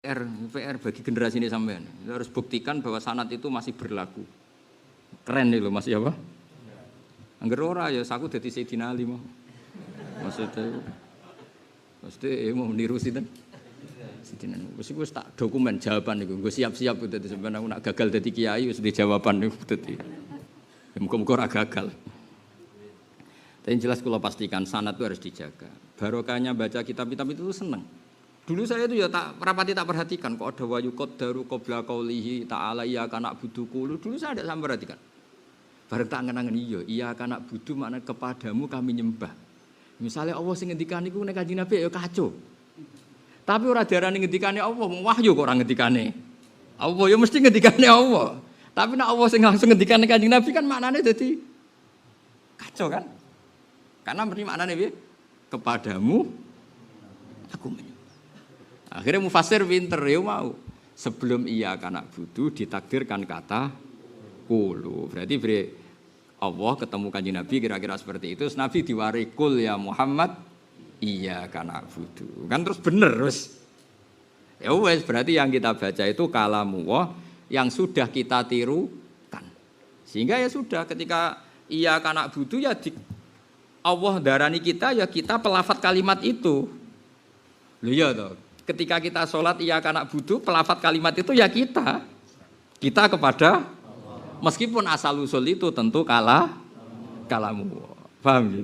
PR bagi generasi ini sampean. Kita harus buktikan bahwa sanad itu masih berlaku. Keren nih loh, masih apa? Angger ora ya aku dadi Sayyidina Ali mah. Maksudnya mau niru sinten? Sayyidina Ali. Wis tak dokumen jawaban niku. Gue siap-siap dadi sampean aku nak gagal dadi kiai wis di jawaban niku dadi. Ya muga-muga ora gagal. Tapi yang jelas kalau pastikan sanad itu harus dijaga. Barokahnya baca kitab-kitab itu seneng. Dulu saya itu ya tak perhatikan kok ada wayu qaddaru qabla qaulihi ta'ala iyyaka na'budu qulu. Dulu saya tidak sampai perhatikan. Bareng tak angen-angen iya kana budu makna kepadamu kami nyembah. Misalnya Allah sing ngendikane iku nek Kanjeng Nabi ya kacau. Tapi ora diarani ngendikane Allah, wahyu kok ora ngendikane. Allah ya mesti ngendikane Allah. Tapi nek Allah sing langsung ngendikane Kanjeng Nabi kan maknane dadi kacau kan? Karena berarti maknane piye? Kepadamu aku menyembah. Akhirnya mufasir pinter ya mau. Sebelum iya kana budu ditakdirkan kata kulu. Berarti Allah ketemu Kanjeng Nabi kira-kira seperti itu. Terus Nabi diwari kul ya Muhammad iya kana budu. Kan terus bener terus. Ya wes berarti yang kita baca itu kalamullah yang sudah kita tirukan. Sehingga ya sudah ketika iya kana budu ya Allah darani kita ya kita pelafat kalimat itu. Lho ya toh. Ketika kita sholat iya kana budu pelafat kalimat itu ya kita kepada meskipun asal usul itu tentu kalamu. Paham ya?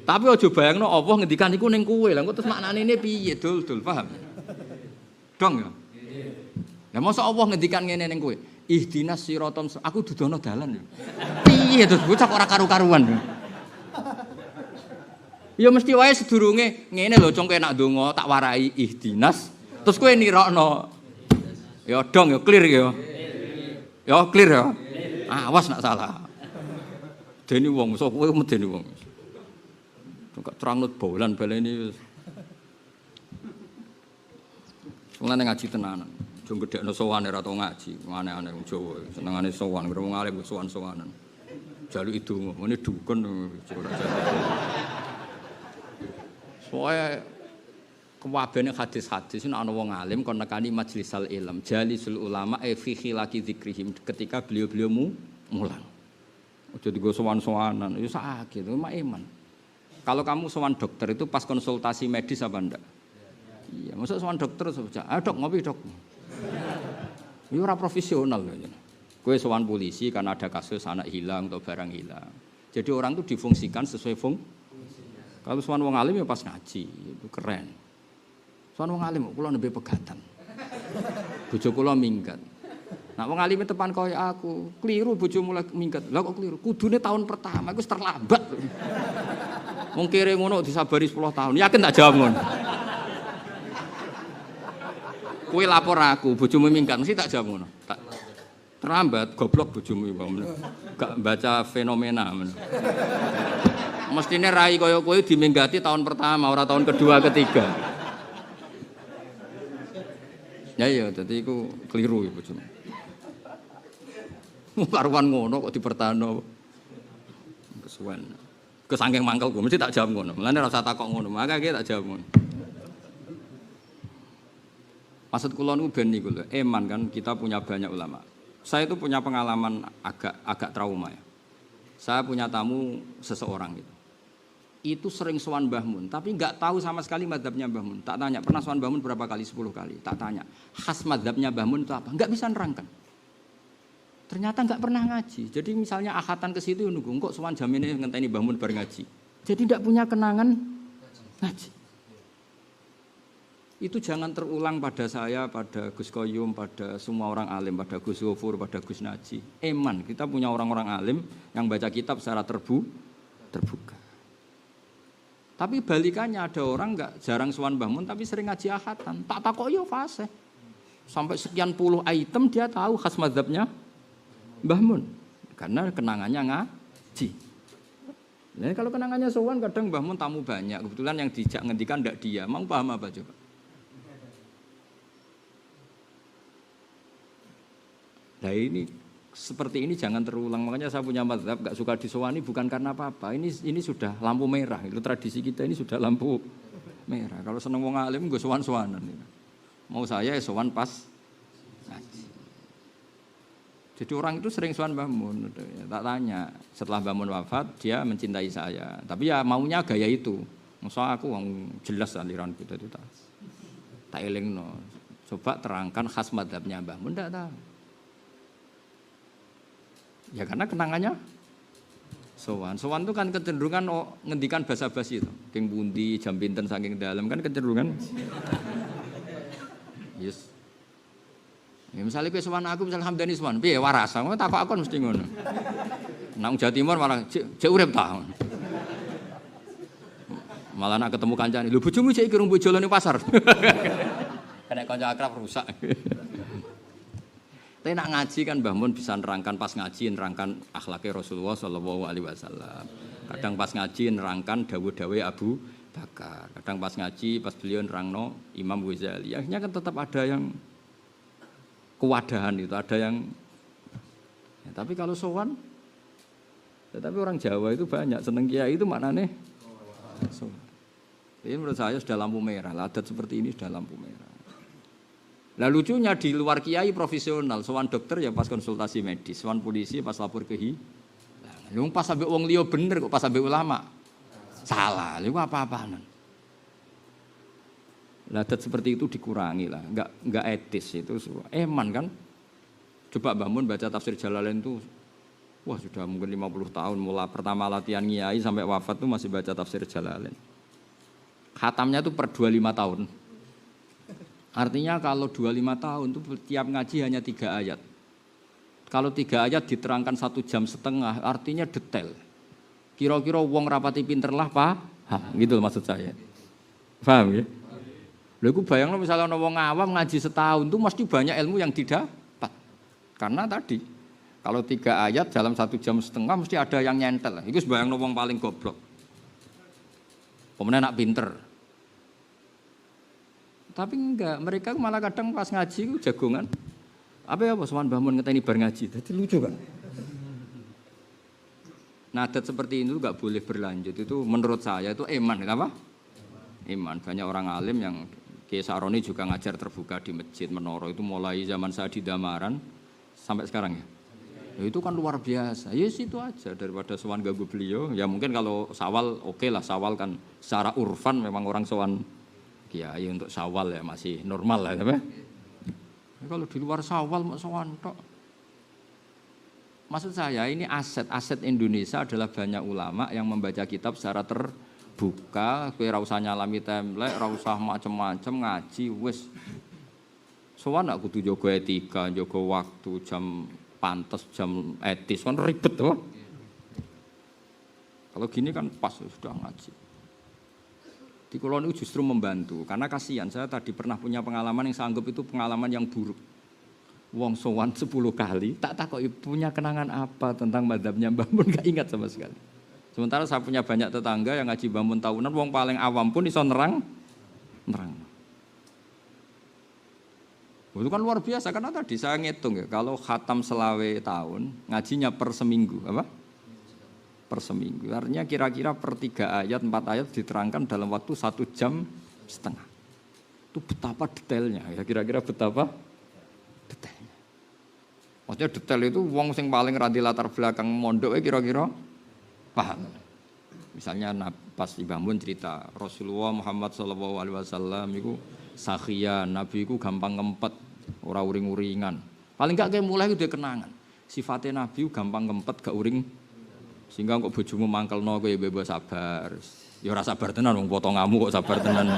Tapi aja bayangno Allah ngendikan iku ning kowe. Lah terus maknane ini piye dul paham? Dong ya. Lah mosok Allah ngendikan ngene ning kowe. Ihdinas siratal aku dudono dalan ya. Piye terus bocah ora karu-karuan. Ya mesti wae sedurunge ngene lho cong kowe nak ndonga tak warai ihdinas terus kowe nirokno. Ya dong ya clear ya. Ya clear ya. Awas nak salah. Dene wong sok kowe medeni wong. Kok terangnut bolan baleni wis. Mulane ngaji tenanan. Aja gedhekno sowane ora tau ngaji. Aneh-aneh wong Jawa senengane sowan, wong alim sowan-sowanan. Jaluki donga, ngene dukun ora soalnya kewabene hadis-hadis ini ana wong alim kon nekani majlisal ilm jalisul ulama fi khilaqi dzikrihim ketika beliau-beliau mulang. Aja digo sowan-sowanan ya sakit itu mah iman. Kalau kamu sowan dokter itu pas konsultasi medis apa ndak? Iya, masa sowan dokter saja. Ah dok ngopi dok. Ya ora profesional ya. Kowe sowan polisi karena ada kasus anak hilang atau barang hilang. Jadi orang itu difungsikan sesuai Kalau sowan wong alim ya pas ngaji, itu keren. Sowan wong alim kula nembe pegatan. Bojo kula minggat. Nah wong alim tepan koyo aku, kliru bojomu lagi minggat. Lah kok kliru? Kudune tahun pertama iku terlambat. Wong kere ngono disabari 10 tahun. Yakin tak jawab ngono. Kowe lapor aku, bojomu minggat, mesti tak jawab ngono. Tak terlambat goblok bojomu iku. Gak baca fenomena. Mestine rai kaya kowe diminggati tahun pertama, ora tahun kedua, ketiga. Ya iya, dadi iku keliru iku bojomu. Karuan ngono kok dipertahanno. Kesuwen. Kesangking mangkelku mesti tak jawab ngono. Mulane ora usah takok ngono, makake tak jawab ngono. Maksud kula niku ben niku lho, eman kan kita punya banyak ulama. Saya itu punya pengalaman agak trauma ya. Saya punya tamu seseorang gitu. Itu sering sowan Mbah Mun, tapi enggak tahu sama sekali mazhabnya Mbah Mun. Tak tanya, pernah sowan Mbah Mun berapa kali? 10 kali. Tak tanya, khas mazhabnya Mbah Mun itu apa? Enggak bisa nerangkan. Ternyata enggak pernah ngaji. Jadi misalnya akhatan ke situ nunggu kok sowan jamine ngenteni Mbah Mun bar ngaji. Jadi enggak punya kenangan ngaji. Itu jangan terulang pada saya, pada Gus Koyum, pada semua orang alim, pada Gus Gofur, pada Gus Naji. Eman, kita punya orang-orang alim yang baca kitab secara terbuka. Tapi balikannya ada orang enggak jarang sowan Mbah Mun tapi sering ngaji akhatan. Tak takok yo fase. Sampai sekian puluh item dia tahu khas mazhabnya Mbah Mun. Karena kenangannya ngaji. Nah, kalau kenangannya sowan kadang Mbah Mun tamu banyak. Kebetulan yang dijak ngendikan ndak dia. Mau paham apa coba? Nah ini seperti ini jangan terulang. Makanya saya punya mazhab gak suka disowani bukan karena apa-apa. Ini sudah lampu merah. Itu tradisi kita ini sudah lampu merah. Kalau seneng wong alim gue sowan-sowanan. Mau saya sowan pas ngaji. Jadi orang itu sering sowan Mbah Mun. Tak tanya, setelah Mbah Mun wafat dia mencintai saya. Tapi ya maunya gaya itu. Masa aku jelas aliranku itu tak elingno. Coba terangkan khas madzhabnya Mbah Mun ndak tahu. Ya karena kenangannya sowan itu kan kecenderungan ngendikan basa-basi itu. King pundi jam pinten saking dalam kan kecenderungan. Yes. Ya misalnya kowe sowan aku misal Hamdani sowan, piye waras? Ngono takok aku mesti ngono. Nang Jawa Timur malah cek urip ta. Malah nak ketemu kancane, lho bojomu cek iki rung bojo ning pasar. Kena kanca akrab rusak. Tapi nak ngaji kan Mbah Mun bisa nerangkan pas ngaji nerangkan akhlaknya Rasulullah Shallallahu Alaihi Wasallam. Kadang pas ngaji nerangkan dawuh-dawuh Abu Bakar. Kadang pas ngaji pas beliau nerangno Imam Ghazali. Akhirnya kan tetap ada yang kewadahan itu, ada yang. Ya, tapi kalau sowan, tetapi orang Jawa itu banyak seneng kiai itu maknanya sowan. Ini menurut saya sudah lampu merah. Adat seperti ini sudah lampu merah. Nah lucunya di luar kiai profesional, sowan dokter ya pas konsultasi medis, sowan polisi pas lapor ke hilang. Lu pas sampai wong liya bener kok pas sampai ulama salah, lu apa-apaan. Adat seperti itu dikurangi lah, enggak etis itu. Eman kan? Coba Mbah Mun baca tafsir Jalalain itu, wah sudah mungkin 50 tahun mulai pertama latihan kiai sampai wafat tuh masih baca tafsir Jalalain. Khatamnya tuh per 25 tahun. Artinya kalau 25 tahun itu tiap ngaji hanya 3 ayat. Kalau 3 ayat diterangkan 1 jam setengah, artinya detail. Kira-kira wong rapati pinter lah paham, gitu maksud saya. Paham ya? Lha iku bayangno misalnya ana wong awam ngaji setahun itu mesti banyak ilmu yang didapat. Karena tadi kalau 3 ayat dalam 1 jam setengah mesti ada yang nyentel. Iku bayangno wong paling goblok. Pemenang nak pinter. Tapi enggak, mereka malah kadang pas ngaji itu jagongan. Apa ya sowan Mbah Mun ngeteni bar ngaji. Jadi lucu kan. Nah, adat seperti ini enggak boleh berlanjut. Itu menurut saya itu iman, apa? Iman. Banyak orang alim yang Kiai Saroni juga ngajar terbuka di masjid Menoro itu mulai zaman saya di Damaran sampai sekarang ya. Ya itu kan luar biasa. Ya situ aja daripada sowan ganggu beliau. Ya mungkin kalau Sawal oke lah, Sawal kan secara urfan memang orang sowan kiai untuk Sawal ya masih normal lah, ya. Kalau di luar Sawal mak sowan tok. Maksud saya ini aset Indonesia adalah banyak ulama yang membaca kitab secara terbuka, kowe ora usah nyalami template, ora usah macem-macem ngaji wis. Sowan nak kudu jaga etika, jaga waktu, jam pantes, jam etis, kan ribet tuh. Kalau gini kan pas sudah ngaji. Di Kulon itu justru membantu, karena kasihan saya tadi pernah punya pengalaman yang saya anggap itu pengalaman yang buruk. Wong sowan 10 kali, tak takoki punya kenangan apa tentang madzhabnya Mbah Mun, gak ingat sama sekali. Sementara saya punya banyak tetangga yang ngaji Mbah Mun tahunan, wong paling awam pun iso nerang. Itu kan luar biasa, karena tadi saya ngitung ya, kalau khatam selawe tahun, ngajinya per seminggu, apa? Per seminggu. Artinya kira-kira per 3 ayat, 4 ayat diterangkan dalam waktu 1 jam setengah. Itu betapa detailnya, ya kira-kira betapa detailnya. Maksudnya detail itu wong sing paling radi latar belakang mondok kira-kira paham. Misalnya pas Mbah Mun cerita Rasulullah Muhammad SAW itu sakhian, Nabi itu gampang ngempet, ora uring-uringan. Paling gak kayak mulai udah kenangan. Sifatnya Nabi gampang ngempet, gak uring. Sehingga kok bojomu mangkelno kowe bebas sabar. Ya ora sabar tenan wong potonganmu kok sabar tenan.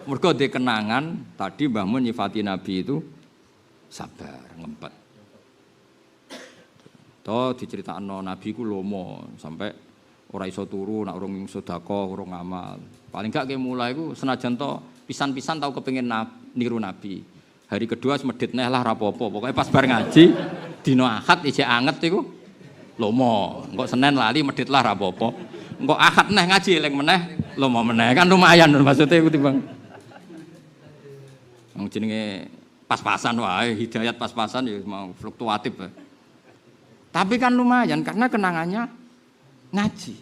Mergo dhe kenangan tadi Mbah Mun nyifati Nabi itu sabar, ngempet. Toh diceritakno Nabi ku lomo sampai ora iso turu nak urung sedekah, urung amal. Paling gak ke mulai ku senajan to pisan-pisan tau kepengin niru Nabi. Hari kedua semedit neh lah rapopo. Pokoknya pas bar ngaji dina Ahad isih anget iku lomo. Engko Senin lali medit lah rapopo. Engko Ahad neh ngaji eling meneh lomo meneh kan lumayan maksudnya iku timbang. Wong jenenge pas-pasan wae, hidayat pas-pasan ya mau fluktuatif. Tapi kan lumayan karena kenangannya ngaji.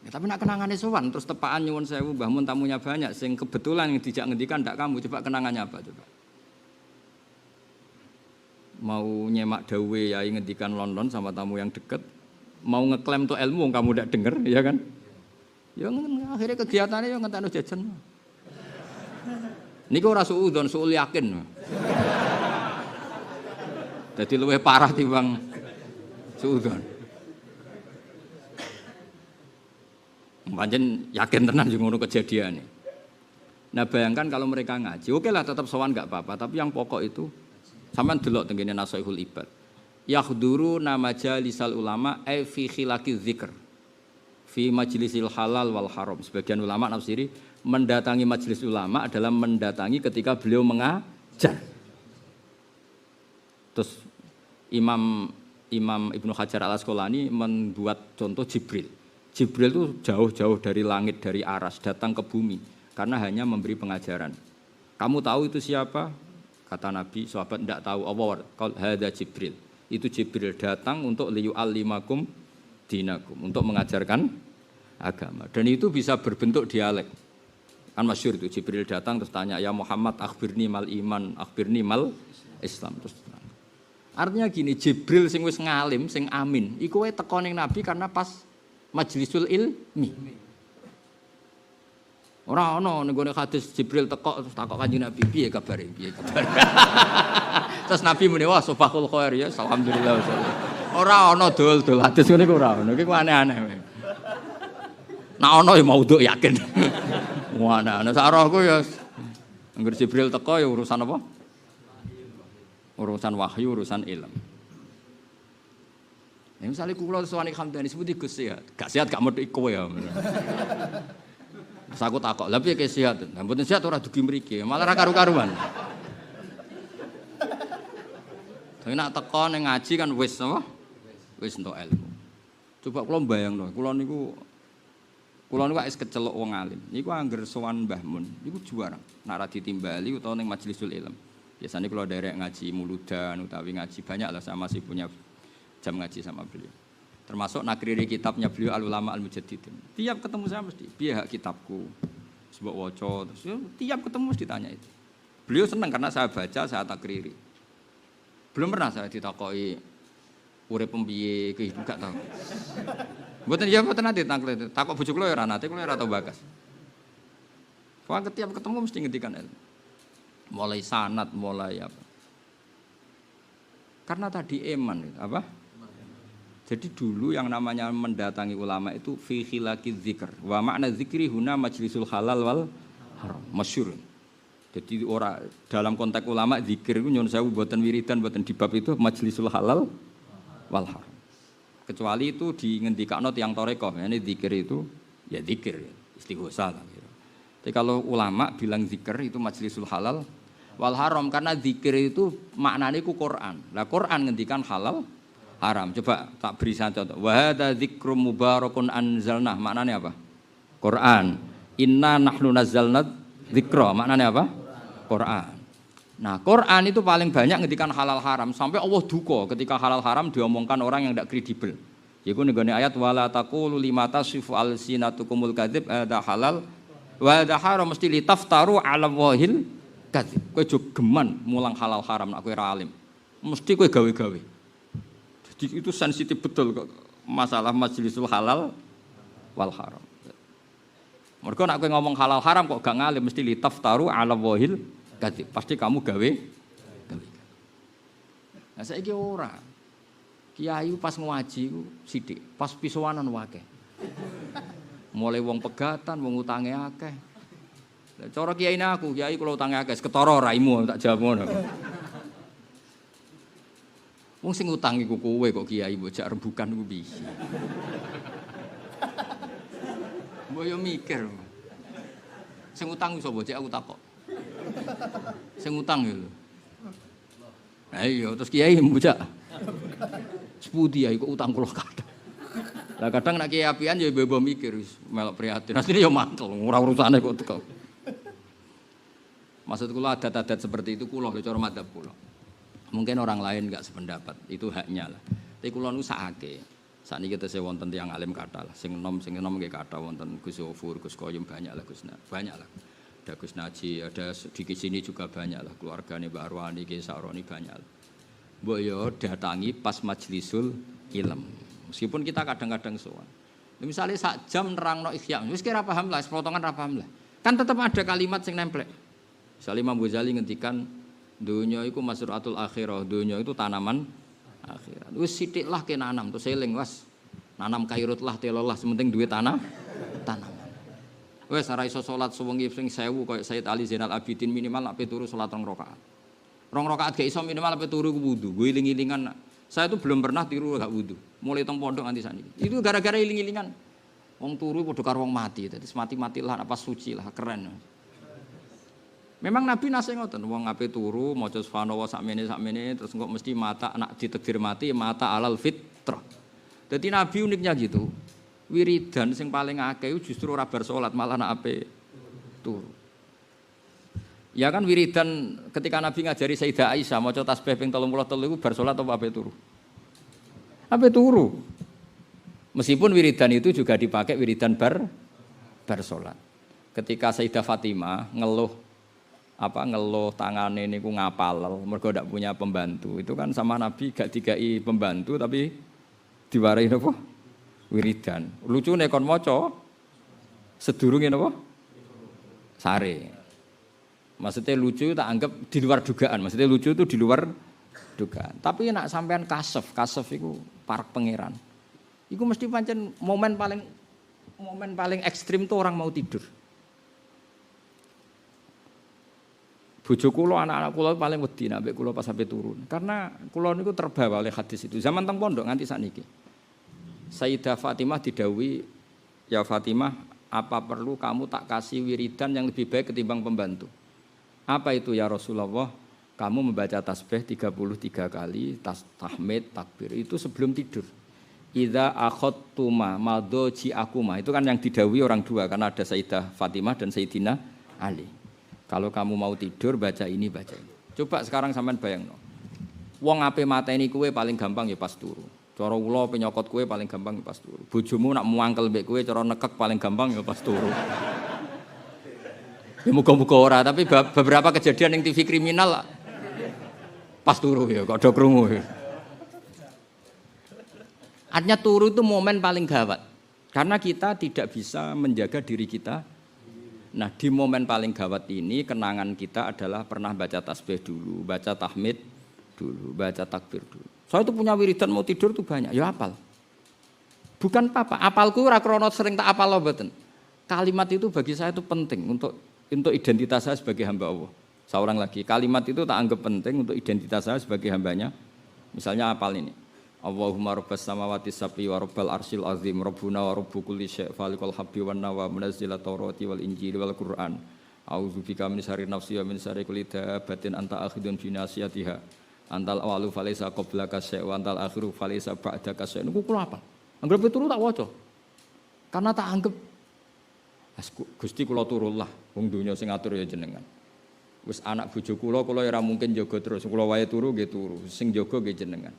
Ya, tapi nak kenangannya sowan terus tepaan nyuwun sewu Mbah Mun tamunya banyak sing kebetulan yang dijak ngendikan ndak kamu coba kenangannya apa coba. Mau nyemak dawe yai ngendikan London sama tamu yang deket, mau ngeklaim tuh ilmu kamu ndak denger ya kan? Ya akhirnya kegiatannya yang ngentakno jajan. Niku ora suudzon, suul yakin. Dadi luwih parah timbang suudzon. Pancen yakin tenan sing ngono kejadiane. Nah bayangkan kalau mereka ngaji, oke lah tetap sowan enggak apa-apa, tapi yang pokok itu sampean delok tengene Nasaihul Ibad. Yahduru nama jalisal ulama fi khilaqi dzikr. Fi majlisil halal wal haram. Sebagian ulama nafsiri mendatangi majelis ulama adalah mendatangi ketika beliau mengajar. Terus Imam Ibnu Hajar Al-Asqalani membuat contoh Jibril. Jibril itu jauh-jauh dari langit, dari aras, datang ke bumi. Karena hanya memberi pengajaran. Kamu tahu itu siapa? Kata Nabi, sahabat tidak tahu. Allah, hadza Jibril. Itu Jibril datang untuk liyu'allimakum dinakum. Untuk mengajarkan agama. Dan itu bisa berbentuk dialek. Kan masyhur itu, Jibril datang terus tanya, ya Muhammad, akhbirni mal iman, akhbirni mal Islam. Terus artinya gini, Jibril sing wis ngalim, sing amin. Iku wae teko ning Nabi karena pas majlisul ilmi. Ora ono ning gone hadis Jibril teko terus takok Kanjeng Nabi, piye kabare? Piye kabare? Terus Nabi muni, wah subhakul khair ya, alhamdulillah. Ora ono dol-dol hadis ngene iku ora ono. Iki ku aneh-aneh. Nek ono ya maudhu yakin. Wah, ana sarahku ya anggere Jibril teko ya urusan apa? Urusan wahyu, urusan ilmu. Ya misalnya kula sewani Hamdani sebuti Gus sehat. Gak sehat gak medhik kowe ya. Terus aku takok, lha piye ke sehat? Lah mboten sehat ora dugi mriki, malah ra karu-karuan. Tapi nak teko ning ngaji kan wis apa? Wis entuk ilmu. Coba kula mbayangno, kula niku wis kecelok wong alim. Niku angger sowan Mbah Mun, niku juara. Nak ra ditimbali utawa ning majlisul ilm. Biasanya kalau derek ngaji muludan utawi ngaji banyak lah, saya masih punya jam ngaji sama beliau. Termasuk nakriri kitabnya beliau Al-Ulama Al-Mujaddidin. Tiap ketemu saya mesti, piye hak kitabku? Sebab waca terus tiap ketemu mesti ditanya itu. Beliau senang karena saya baca, saya takriri. Belum pernah saya ditakoki urip piye, kehidupan gak tahu. Mboten ya mboten nate takok bojo kula ya ora nate, kula ora tau bakas. Soalnya tiap ketemu mesti ngendikan ilmu. Mulai sanad, mulai apa? Karena tadi iman apa? Jadi dulu yang namanya mendatangi ulama itu fi khilaqi dzikr. Wa makna dzikri huna majlisul halal wal haram. Masyhur. Jadi orang dalam konteks ulama zikir itu nyuwun sewu mboten wiridan, mboten di bab itu majlisul halal wal haram. Kecuali itu di ngendikakno tiyang tarekah, yani zikir itu ya zikir, istighosah lah gitu. Jadi kalau ulama bilang zikir itu majlisul halal wal haram karena zikir itu maknanya itu Quran. Lah Quran ngendikan halal haram. Coba tak beri satu contoh. Wa hadza dzikrum mubarakun anzalna. Maknanya apa? Quran. Inna nahnu nazzalna dzikra. Maknanya apa? Quran. Nah, Quran itu paling banyak ngendikan halal haram sampai Allah duka ketika halal haram diomongkan orang yang tidak kredibel. Yaiku nenggone ayat wala taqulu lima tasifu alsinatukumul kadzib ada halal wa ada haram mesti litaftaru ala wahil kadzib. Kowe jo geman mulang halal haram nek kowe ra alim. Mesti kowe gawe-gawe. Jadi itu sensitif betul kok masalah majlisul halal wal haram. Mergo nek kowe ngomong halal haram kok gak ngalim mesti litaftaru ala wahil kadzib. Pasti kamu gawe. Nah saiki ora. Kiai pas ngaji ku sithik, pas pisowanan wakeh. Mulai wong pegatan, wong utange akeh. Lah cara kiyaine aku, kiai kula utange akeh, ketara raimu tak jawab ngono. Wong sing utang iku kowe kok kiai mbok jak rembukan ku piye. Mbok yo mikir. Sing utang iso mbok aku takok. Sing utang yo. Lah iya terus kiai mbok sepundi ya kok utang kula kathah. Lah kadang nek kiai apian ya mbok mikir wis melok prihatin. Asline yo mantel ora urusane kok teko. Maksud kula adat-adat seperti itu kula cara madzhab kula. Mungkin orang lain enggak sependapat, itu haknya lah. Tapi kula nu sakake. Sakniki tesih wonten tiyang alim kathah lah. Sing enom nggih kathah wonten Gus Zofur, Gus Koyum banyak lah banyak lah. Ada Gus Naji, ada di sini juga banyak lah keluargane Mbak Arwani, Ki Saroni banyak lah. Mbok yo datangi pas majlisul ilm. Meskipun kita kadang-kadang sowan. Misalnya sak jam nerangno Ihya, wis kira paham lah, sepotongan ra paham lah. Kan tetap ada kalimat sing nempel. Misalnya Imam Ghazali ngendikan dunya iku masratul akhirah, dunya itu tanaman akhirat. Wis sithiklah ke nanam terus eling was. Nanam kairut lah telolah sementing duwe tanaman. Wes ora iso salat sewengi sing 1000 koyo Sayyid Ali Zainal Abidin minimal nek turu salat 2 rakaat. 2 rakaat gak iso minimal nek turu ku wudu. Gue iling-ilingan. Saya itu belum pernah tiru gak wudu. Mulai teng pondok nganti saniki. Itu gara-gara iling-ilingan. Wong turu padha karo wong mati. Dadi mati-matilah apa suci lah keren. Memang Nabi nase ngoten, wong ape turu maca subhanallah sakmene terus kok mesti mata anak ditakdir mati mata alal fitrah. Dadi Nabi uniknya gitu. Wiridan sing paling akeh justru ora bar salat malah anak ape turu. Ya kan wiridan ketika Nabi ngajari Sayyidah Aisyah maca tasbih ping 33 iku bar salat apa ape turu? Ape turu. Meskipun wiridan itu juga dipakai wiridan bar salat. Ketika Sayyidah Fatimah ngeluh tangane niku ngapal mergo ndak punya pembantu. Itu kan sama Nabi gak dikai pembantu tapi diwarai napa? Wiridan. Lucune kon maca sedurunge napa? Sare. Maksudnya lucu tak anggap di luar dugaan. Maksudnya lucu itu di luar dugaan. Tapi nek sampean kasef iku parak pangeran. Iku mesti pancen momen paling ekstrim tuh orang mau tidur. Bojo kula, anak-anak kula paling wedi nek kula pas sampai turun. Karena kula niku terbawa oleh hadis itu. Zaman teng pondok nganti sakniki. Sayyidah Fatimah didhawuhi, "Ya Fatimah, apa perlu kamu tak kasih wiridan yang lebih baik ketimbang pembantu?" Apa itu ya Rasulullah? Kamu membaca tasbih 33 kali, tahmid, takbir itu sebelum tidur. Idza akhadtuma madji'akuma. Itu kan yang didhawuhi orang dua karena ada Sayyidah Fatimah dan Sayyidina Ali. Kalau kamu mau tidur baca ini. Coba sekarang sampean bayangno. Wong ape mateni kowe paling gampang ya pas turu. Cara kula penyokot kowe paling gampang ya pas turu. Bojomu nak muangkel mbek kowe cara nekek paling gampang ya pas turu. Ya muga-muga ora, tapi beberapa kejadian yang TV kriminal pas turu ya kok do krungu. Artinya turu itu momen paling gawat. Karena kita tidak bisa menjaga diri kita. Nah, di momen paling gawat ini kenangan kita adalah pernah baca tasbih dulu, baca tahmid dulu, baca takbir dulu. Saya itu punya wiridan mau tidur tuh banyak, ya apal. Bukan apa-apa, apalku ora krana sering tak apal mboten. Kalimat itu bagi saya itu penting untuk identitas saya sebagai hamba Allah. Seorang lagi, kalimat itu tak anggap penting untuk identitas saya sebagai hambanya. Misalnya apal ini. Allahumma rabbas samawati sab'i wa rabbal arsyil azim rabbuna wa rabbu kulli syai' falikal habbi wan nawa munazzilat tawrati wal injili wal qur'an a'udzubika min syarri nafsi wa min syarri kulli dabbatin anta akhidun bi nasiyatiha antal awalu falaysa qablaka syai' wa antal akhiru falaysa ba'daka syai'. Niku kula apa? Anggere turu tak waca. Karena tak anggap Gusti kula turullah wong donya sing ngatur ya jenengan. Wis anak bojo kula ora mungkin jaga terus. Kula wae turu nggih turu, sing jaga nggih jenengan.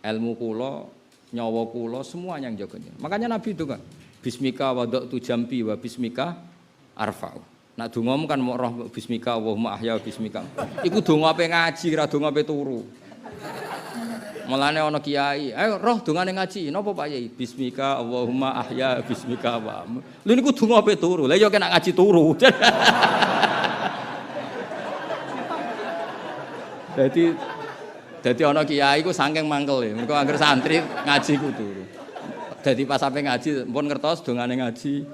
Ilmu kula, nyawa kula semua yang jaganya. Makanya Nabi itu kan bismika wada'tu jambi wa bismika arfa'u. Nak dongamu kan mau roh bismika Allahumma ahya bismika. Iku donga ape ngaji, ra donga ape turu. Mulane ana kiai, ayo roh dongane ngaji. Napa Pak Yai? Bismika Allahumma ahya bismika wa. Lha niku donga ape turu. Lah ya kena ngaji turu. Jadi ana kiai ku saking mangkel ya. Mergo anggere santri ngaji ku turu. Dadi pas sampe ngaji pun ngertos dongane ngaji.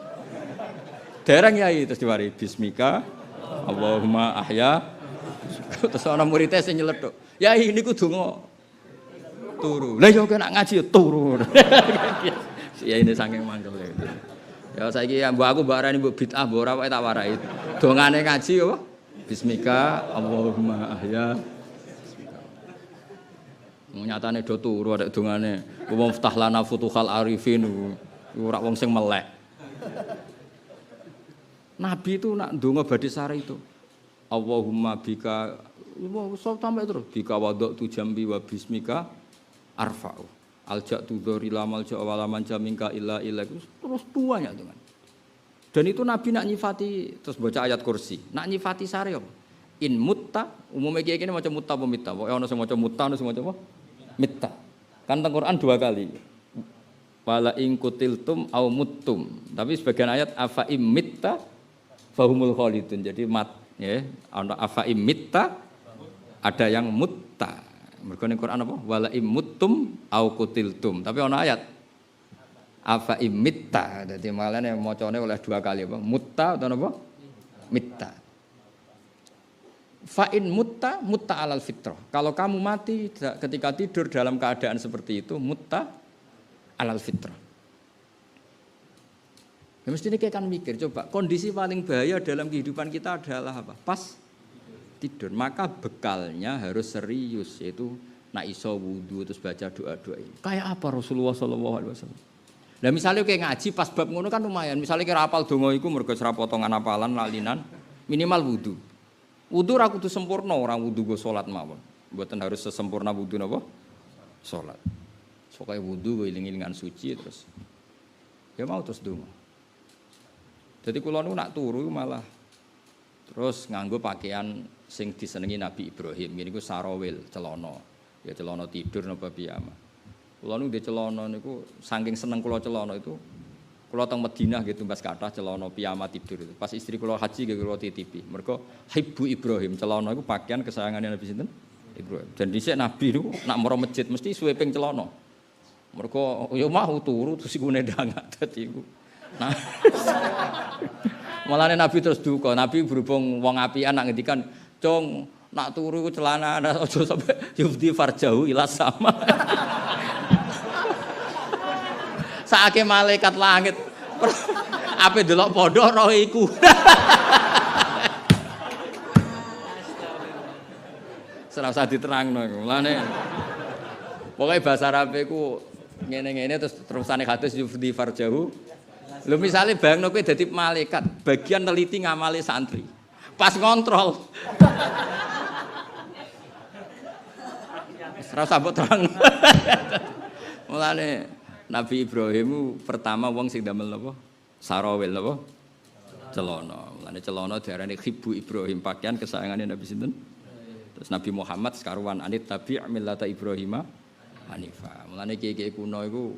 Dereng yai terus diwari bismika Allahumma ahya. Terus ana muridé sing nyeletuk. Yai niku donga turu. Lah yo kena ngaji turu. Ya ini saking mangkel ya. Ya saiki mbok aku mbok arani mbok bid'ah mbok ora wae tak warai. Dongane ngaji apa? Bismika Allahumma ahya. Nyatane do turu arek dongane wa muftah lana futuhal arifin ora wong sing melek. Nabi itu nak ndonga badhe sare itu. Allahumma bika sampai terus bika wada'tu jambi wa bismika arfa'u. alja'tu dzurila malja walaman jamingka illa terus banyak dengan. Dan itu Nabi nak nyifati terus baca ayat kursi. Nak nyifati sare apa? In mutta umumnya kiai kene maca mutta apa mitta? Pokoke ana sing maca mutta ana sing maca apa? Mitta. Kan teng Quran 2 kali. Wala in kutiltum au muttum. Tapi sebagian ayat afa imitta fahumul khalidun. Jadi ya ana afa imitta ada yang mutta. Mergo ning Quran apa? Wala in muttum au kutiltum. Tapi ana ayat afa imitta. Dadi malane macane oleh 2 kali apa? Mutta atau apa? Mitta. Fa'in mutta alal fitrah. Kalau kamu mati ketika tidur dalam keadaan seperti itu, mutta alal fitrah. Ya mestinya kita akan mikir, coba kondisi paling bahaya dalam kehidupan kita adalah apa? Pas tidur. Maka bekalnya harus serius, yaitu nak iso wudu terus baca doa-doa ini. Kayak apa Rasulullah SAW? Nah misalnya kayak ngaji pas bab ngono kan lumayan. Misalnya kira apal donga iku mergo ora potongan apalan lalinan, minimal wudu. Wudu ra kudu sempurna, orang wudu go salat mawon. Mboten harus sesempurna wudu napa? Salat. Pokoke wudu go iling-ilingan suci terus. Ya mau terus donga. Jadi kula niku nak turu malah terus nganggo pakaian sing disenengi Nabi Ibrahim. Ngene iku sarawil, celana. Ya celana tidur napa piyama. Kula niku ndek celana niku saking seneng kula celana itu kula teng Madinah gitu tumbas kathah celana piyama tidur itu. Pas istri kula haji nggih kula titipi. Mergo Hibbu Ibrahim celana iku pakaian kesayangane Nabi sinten? Ibrahim. Dan dhisik Nabi niku nak mara masjid mesti suweping celana. Mergo ya mau turu terus iku ndangak dadi iku. Nah. Malane Nabi terus duka. Nabi berhubung wong apian nak ngendikan, "Cung, nak turu iku celana aja sampe yufdi farjahu ila sama." Saake malaikat langit ape delok padha roh iku. Serasa diterangno iku. Mulane pokoke bahasa Arabe iku ngene-ngene terus terusane hadis yufdi farjahu. Lho misale bayangno kowe dadi malaikat, bagian neliti ngamali santri. Pas ngontrol. Serasa mbok terang. Mulane Nabi Ibrahim pertama wong sing damel napa? Sarawil napa? Celana. Mulane celana diarani Hibbu Ibrahim, pakaian kesayangane Nabi sinten? Terus Nabi Muhammad sekaruan anit tabi' millata Ibrahim hanifa. Mulane kiai-kiai kuno iku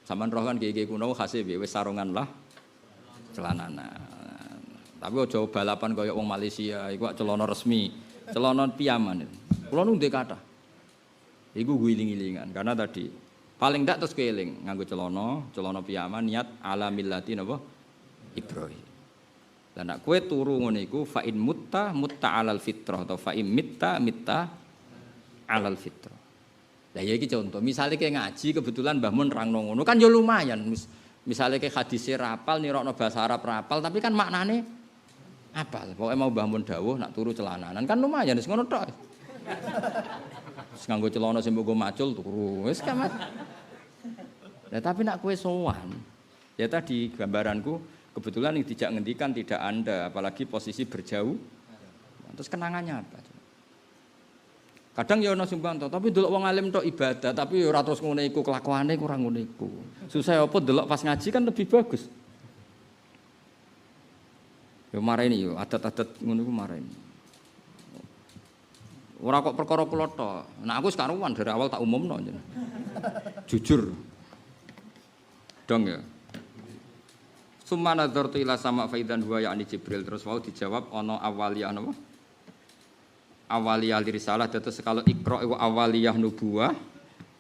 sampean roh kan kiai-kiai kuno khase wis sarungan lah celanana. Tapi aja balapan kaya wong Malaysia iku celana resmi, celana piyaman. Kula nu ndek kathah. Iku guling-gilingan karena tadi paling ndak terus keling nganggo celana piyama niat ala millati napa Ibrahim. Lah nek kowe turu ngene iku fa in mutta alal fitrah atau fa in mitta alal fitrah. Lah ya iki contoh, misale kayak ngaji kebetulan Mbah Mun rangno ngono kan ya lumayan. Misale kayak hadise rapal nirokno bahasa Arab rapal tapi kan maknane apal. Pokoke mau Mbah Mun dawuh nak turu celananan kan lumayan wis ngono tok. Wis nganggo celana sing mbok macul turu. Wis kamat. Lah tapi nak kowe sowan. Ya tadi gambaranku kebetulan yang dijak ngendikan tidak Anda apalagi posisi berjauh. Terus kenangannya apa? Kadang ya ana sing bantah, tapi delok wong alim tok ibadah, tapi ya ora terus ngene iku kelakuane kurang ngene iku. Susah apa delok pas ngaji kan lebih bagus. Ya mareni yo adat-adat ngono iku mareni. Ora kok perkara kula tok. Nah aku sekaruan dari awal tak umumno jeneng. Jujur. Dong ya. Summa nadzartu ila sama faidan huwa ya'ni Jibril terus wau dijawab ana awaliyah napa? Awaliyah risalah dados kalau Iqra iku awaliyah nubuwah.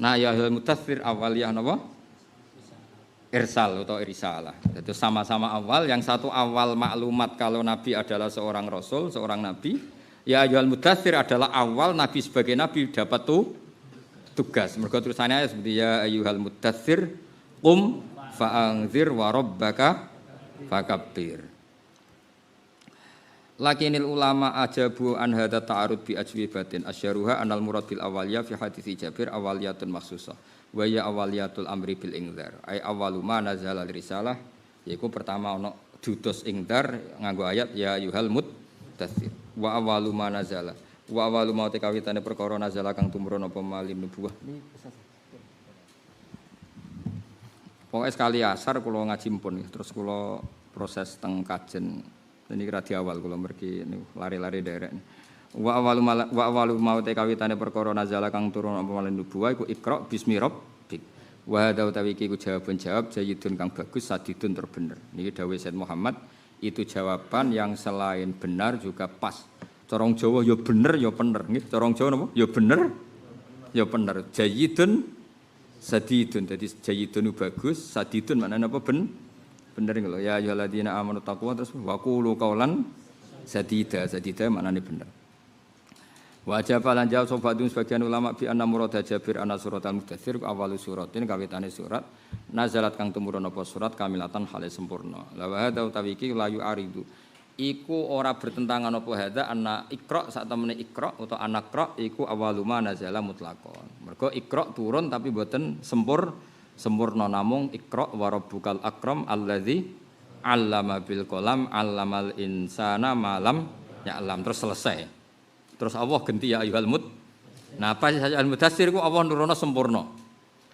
Nah ya mutatsir awaliyah napa? Irsal atau risalah. Dados sama-sama awal, yang satu awal maklumat kalau nabi adalah seorang rasul, seorang nabi. Ya ayyuhal mudatsir adalah awal nabi sebagai nabi dapat tugas. Mergo tulisannya seperti ya ayyuhal mudatsir qum fa'anzir wa rabbaka fakabbir. Lakinil ulama ajabu an hadza ta'arud bi ajwibatin asyaruha anal murad bil awaliyah fi hadits Jabir awaliyatun makhsusah wa ya awaliyatul amri bil ingdar ay awalu ma nazala risalah yaiku pertama ana dudos ingdar nganggo ayat ya ayyuhal mudatsir wa awalu ma nazala wa awalu ma te kawitane perkara nazala kang tumurun apa malim nubuwah Pokoknya sekali asar kula ngaji mpun terus kula proses teng kajen. Ini kira di awal kula mergi lari-lari derek. Wa awalu maute kawitane perkara nazala kang turun apa malih nubuwah iku Iqra bismi rabbik. Wa hadza utawi iki ku jawaban jawab jayyidun kang bagus sadidun terbener. Niki dawuh Said Muhammad itu jawaban yang selain benar juga pas. Corong Jawa ya bener ya bener nggih. Corong Jawa napa? Ya bener ya bener. Jayyidun sadidun. Dadi jayyidun bagus, sadidun maknane apa bener lho. Ya ayyuhalladzina amanu taqwa terus wa qulu qaulan sadida. Sadida maknane bener. Wajib lan jawab sobatun sebagian ulama bi anna murad Jabir ana surat al-Mudatsir awalu suratin kawitane surat nazalat kang tumurun apa surat kamilatan hale sempurna. La wa hadza utawi iki layu aridu. Iku ora bertentangan apa hadza anna Iqra sak temene Iqra utawa anaqra iku awalu ma nazala mutlaqan. Mergo Iqra turun tapi boten sempurna namung Iqra wa rabbukal akram alladzi 'allama bil qalam 'allamal insana ma lam ya'lam terus selesai. Terus Allah ganti ya ayyuhal mud. Nah, apa saja al-mudatsir ku Allah nurono sempurna.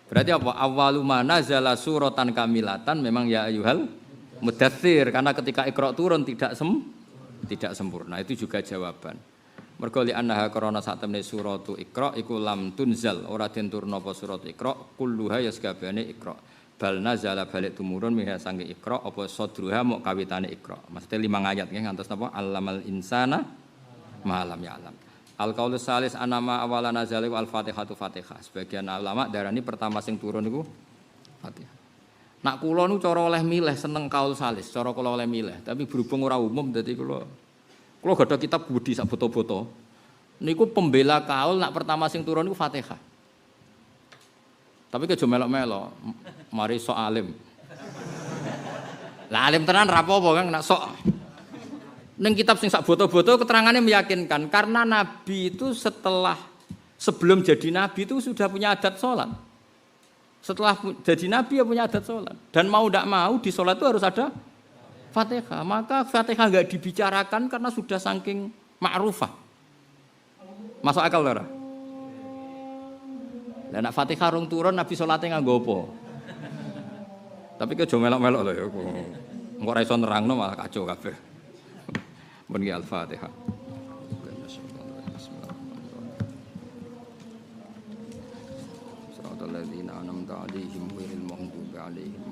Berarti apa? Awwalu ma nazala suratan kamilatan memang ya ayyuhal mudatsir karena ketika Iqra turun tidak sempurna. Itu juga jawaban. Mergo li annaha karana sak temene suratu Iqra iku lam tunzal ora den turun apa surat Iqra kulluha ya sakabehane Iqra. Bal nazala balik tumurun miha sange Iqra apa sadruha mok kawitane Iqra. Maksudnya 5 ayat nggih ngantos napa allamal insana malam ya alam. Al-qaulus salis anama awalan nazali wal Fatihatu Fatihah. Sebagian ulama darani pertama sing turun niku Fatihah. Nak kula nu cara oleh milih seneng kaul salis, cara kula oleh milih, tapi berhubung ora umum dadi kula gadah kitab budi sak foto-foto. Niku pembela kaul nak pertama sing turun niku Fatihah. Tapi kejo melok-melok, mari sok alim. Lah alim tenan ra apa-apa kan nak sok. Neng kitab sing sak boto-boto keterangannya meyakinkan karena Nabi itu sebelum jadi Nabi itu sudah punya adat sholat. Setelah jadi Nabi ya punya adat sholat. Dan mau tidak mau di sholat itu harus ada Fatihah. Maka Fatihah nggak dibicarakan karena sudah saking ma'rufah. Masuk akal ora? Dan nak Fatihah rung turun Nabi sholatnya nganggo apa? Tapi kejo melok-melok lho ya. Engko ra iso nerangno malah kacau kabeh. Bunyi Al-Fatihah. Bismillahirrahmanirrahim. Shiratal ladzina an'amta 'alaihim ghairil maghdubi 'alaihim